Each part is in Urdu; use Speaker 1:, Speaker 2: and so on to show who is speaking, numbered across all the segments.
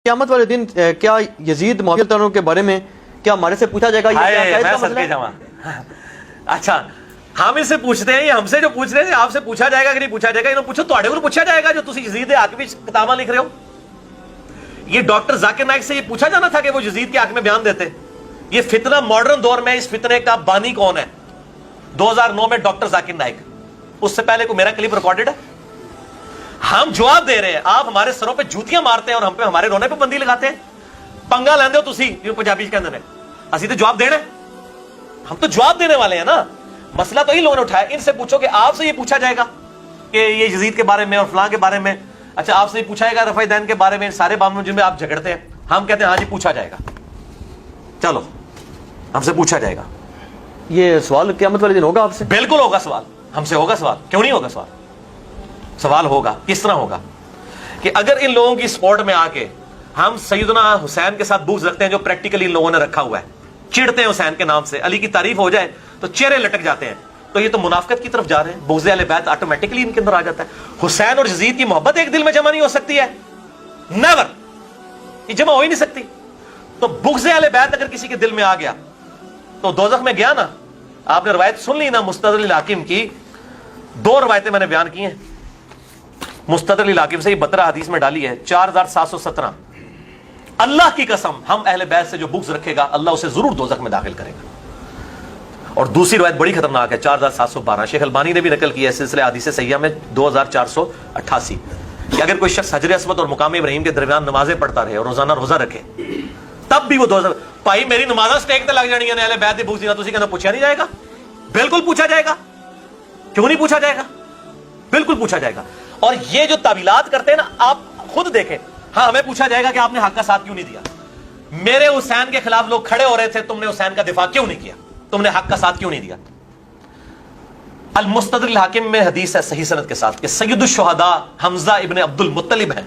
Speaker 1: قیامت والے دن کیا یزید معاویہ کے بارے میں کیا ہمارے سے پوچھا جائے گا؟
Speaker 2: اچھا ہم اس سے پوچھتے ہیں، یہ ہم سے جو پوچھ رہے ہیں آپ سے پوچھا جائے گا کہ نہیں پوچھا جائے گا؟ انہوں پوچھو تو پوچھا جائے گا جو تسی یزید کے حق میں کتاباں لکھ رہے ہو۔ یہ ڈاکٹر ذاکر نائک سے یہ پوچھا جانا تھا کہ وہ یزید کے حق میں بیان دیتے۔ یہ فتنہ ماڈرن دور میں اس فتنے کا بانی کون ہے؟ 2009 میں ڈاکٹر ذاکر نائک، اس سے پہلے کوئی میرا کلپ ریکارڈڈ ہے؟ ہم جواب دے رہے ہیں، آپ ہمارے سروں پہ جوتیاں مارتے ہیں اور ہم پہ ہمارے رونے پہ بندی لگاتے ہیں۔ پنگا لیندے ہو تسی جو پنجابی کہندے نے، اسی تو جواب دینا ہے، ہم تو جواب دینے والے ہیں نا۔ مسئلہ تو ہی لوگوں نے اٹھایا۔ ان سے پوچھو کہ آپ سے یہ پوچھا جائے گا کہ یہ یزید کے بارے میں اور فلاں کے بارے میں، اچھا آپ سے یہ پوچھا جائے گا رفع دین کے بارے میں، سارے معاملوں جن میں آپ جھگڑتے ہیں، ہم کہتے ہیں ہاں جی پوچھا جائے گا، چلو ہم سے پوچھا جائے گا۔
Speaker 1: یہ سوال قیامت والے دن ہوگا آپ سے؟
Speaker 2: بالکل ہوگا سوال، ہم سے ہوگا سوال، کیوں نہیں ہوگا سوال؟ سوال ہوگا۔ کس طرح ہوگا؟ کہ اگر ان لوگوں کی سپورٹ میں آ کے ہم سیدنا حسین کے ساتھ بغض رکھتے ہیں جو پریکٹیکلی ان لوگوں نے رکھا ہوا ہے، چڑھتے ہیں حسین کے نام سے، علی کی تعریف ہو جائے تو چہرے لٹک جاتے ہیں، تو یہ تو منافقت کی طرف جا رہے ہیں۔ بغض اہل بیت آٹومیٹکلی ان کے اندر آ جاتا ہے۔ حسین اور یزید کی محبت ایک دل میں جمع نہیں ہو سکتی ہے، نیور، یہ جمع ہو ہی نہیں سکتی۔ تو بغض اہل بیت اگر کسی کے دل میں آ گیا تو دوزخ میں گیا نا۔ آپ نے روایت سن لی نا مستدرک الحاکم کی، 2 روایتیں میں نے بیان کی ہیں مستدرک الحاکم سے، یہ 12 حدیث میں ڈالی ہے، 4717۔ اللہ کی قسم ہم اہل بیت سے جو بغض رکھے گا اللہ اسے ضرور دوزخ میں داخل کرے گا۔ اور دوسری روایت بڑی خطرناک ہے، 4712، شیخ البانی نے بھی نقل کی ہے سلسلہ احادیث صحیحہ میں 2488، کہ اگر کوئی شخص حجر اسود اور مقام ابراہیم کے درمیان نمازیں پڑھتا رہے اور روزانہ روزہ رکھے تب بھی وہ دوزخ۔ بھائی میری نمازاں سٹیک تے لگ جانی ہیں، اہل بیت دی بغض نہ تسی کہنا پوچھا نہیں جائے گا؟ بالکل پوچھا جائے گا، کیوں نہیں پوچھا جائے گا؟ بالکل پوچھا جائے گا۔ اور یہ جو تعویلات کرتے ہیں نا، آپ خود دیکھیں، ہاں ہمیں پوچھا جائے گا کہ آپ نے حق کا ساتھ کیوں نہیں دیا؟ میرے حسین کے خلاف لوگ کھڑے ہو رہے تھے، تم نے حسین کا دفاع کیوں نہیں کیا؟ تم نے حق کا ساتھ کیوں نہیں دیا؟ المستدرک الحاکم میں حدیث ہے صحیح سند کے ساتھ کہ سید الشہداء حمزہ ابن عبد المطلب ہیں،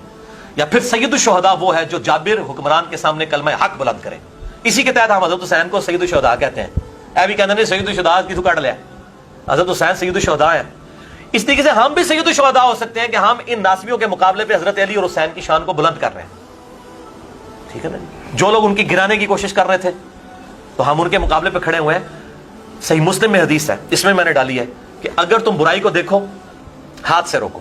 Speaker 2: یا پھر سید الشہداء وہ ہے جو جابر حکمران کے سامنے کلمہ حق بلند کرے۔ اسی کے تحت ہم حضرت حسین کو سید الشہداء کہتے ہیں۔ اے بھی کہتے ہیں سید الشہداء کی تو کاٹ لیا، حضرت حسین سید الشہداء ہے۔ اس طریقے سے ہم بھی سید الشہداء ہو سکتے ہیں کہ ہم ان ناسبیوں کے مقابلے پہ حضرت علی اور حسین کی شان کو بلند کر رہے ہیں، ٹھیک ہے نا؟ جو لوگ ان کی گرانے کی کوشش کر رہے تھے تو ہم ان کے مقابلے پہ کھڑے ہوئے ہیں۔ صحیح مسلم میں حدیث ہے، اس میں نے ڈالی ہے کہ اگر تم برائی کو دیکھو ہاتھ سے روکو،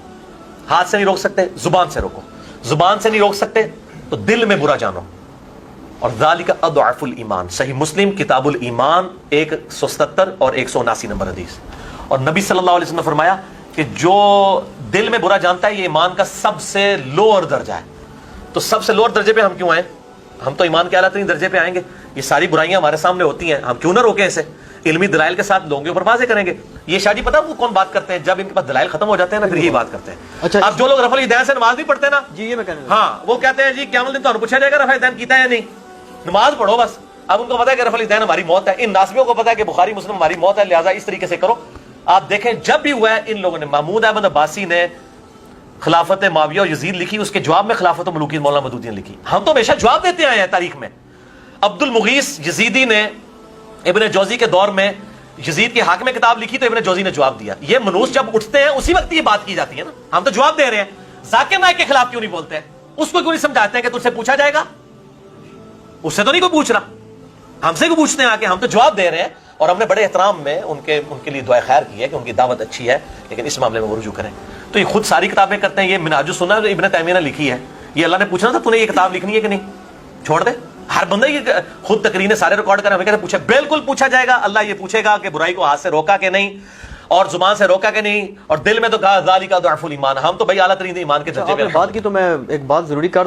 Speaker 2: ہاتھ سے نہیں روک سکتے زبان سے روکو، زبان سے نہیں روک سکتے تو دل میں برا جانو، اور ذالک اضعف الایمان۔ صحیح مسلم کتاب الایمان 177 اور 179 نمبر حدیث۔ اور نبی صلی اللہ علیہ وسلم نے فرمایا کہ جو دل میں برا جانتا ہے یہ ایمان کا سب سے لوور درجہ ہے۔ تو سب سے لوور درجے پہ ہم کیوں آئیں؟ ہم تو ایمان کے اعلیٰ ترین درجے پہ آئیں گے۔ یہ ساری برائیاں ہمارے سامنے ہوتی ہیں، ہم کیوں نہ روکیں اسے؟ علمی دلائل کے ساتھ لوگوں کے اوپر واضح کریں گے۔ یہ شاہ جی پتہ وہ کون بات کرتے ہیں؟ جب ان کے پاس دلائل ختم ہو جاتے ہیں نا پھر یہی بات کرتے ہیں۔
Speaker 1: اچھا
Speaker 2: اب جو لوگ رفع الیدین سے نماز نہیں پڑھتے نا،
Speaker 1: جی یہ میں کہنے لگا،
Speaker 2: ہاں وہ کہتے ہیں جی قیامت دن تو پوچھا جائے گا رفع الیدین کیتا ہے یا نہیں، نماز پڑھو بس۔ اب ان کو پتا ہے کہ رفع الیدین ہماری موت ہے، ان ناسبیوں کو پتا ہے کہ بخاری مسلم ہماری موت ہے، لہٰذا اس طریقے سے کرو۔ آپ دیکھیں جب بھی ہوا ہے ان لوگوں نے، محمود احمد عباسی نے خلافت معاویہ اور یزید لکھی، اس کے جواب میں خلافت ملوکیت مولانا مودودی نے لکھی۔ ہم تو ہمیشہ جواب دیتے آئے ہیں تاریخ میں۔ عبد المغیث یزیدی نے ابن جوزی کے دور میں یزید کے حق میں کتاب لکھی تو ابن جوزی نے جواب دیا۔ یہ منوس جب اٹھتے ہیں اسی وقت یہ بات کی جاتی ہے نا، ہم تو جواب دے رہے ہیں۔ ذاکر نائک کے خلاف کیوں نہیں بولتے ہیں؟ اس کو کیوں نہیں سمجھاتے ہیں کہ تجھ سے پوچھا جائے گا؟ اس سے تو نہیں کوئی پوچھ رہا، ہم سے کو پوچھتے ہیں آ کے، ہم تو جواب دے رہے ہیں۔ اور ہم نے بڑے احترام میں ان کے لیے دعائے خیر کی ہے کہ ان کی دعوت اچھی ہے، لیکن اس معاملے میں وہ رجوع کریں۔ تو یہ خود ساری کتابیں کرتے ہیں۔ یہ منہاج السنہ جو ابن تیمیہ نے لکھی ہے، یہ اللہ نے پوچھنا تھا تو نے یہ کتاب لکھنی ہے کہ نہیں، چھوڑ دے۔ ہر بندہ یہ خود تقریریں سارے ریکارڈ کریں، ہمیں کہتے پوچھے، بالکل پوچھا جائے گا۔ اللہ یہ پوچھے گا کہ برائی کو ہاتھ سے روکا کہ نہیں، اور زبان سے روکا کہ نہیں، اور دل میں تو کہا ذالک ضعف الایمان۔ ہم تو بھائی اعلیٰ ترین ایمان کے درجے پہ۔
Speaker 1: آپ نے بات کی تو میں ایک بات ضروری کر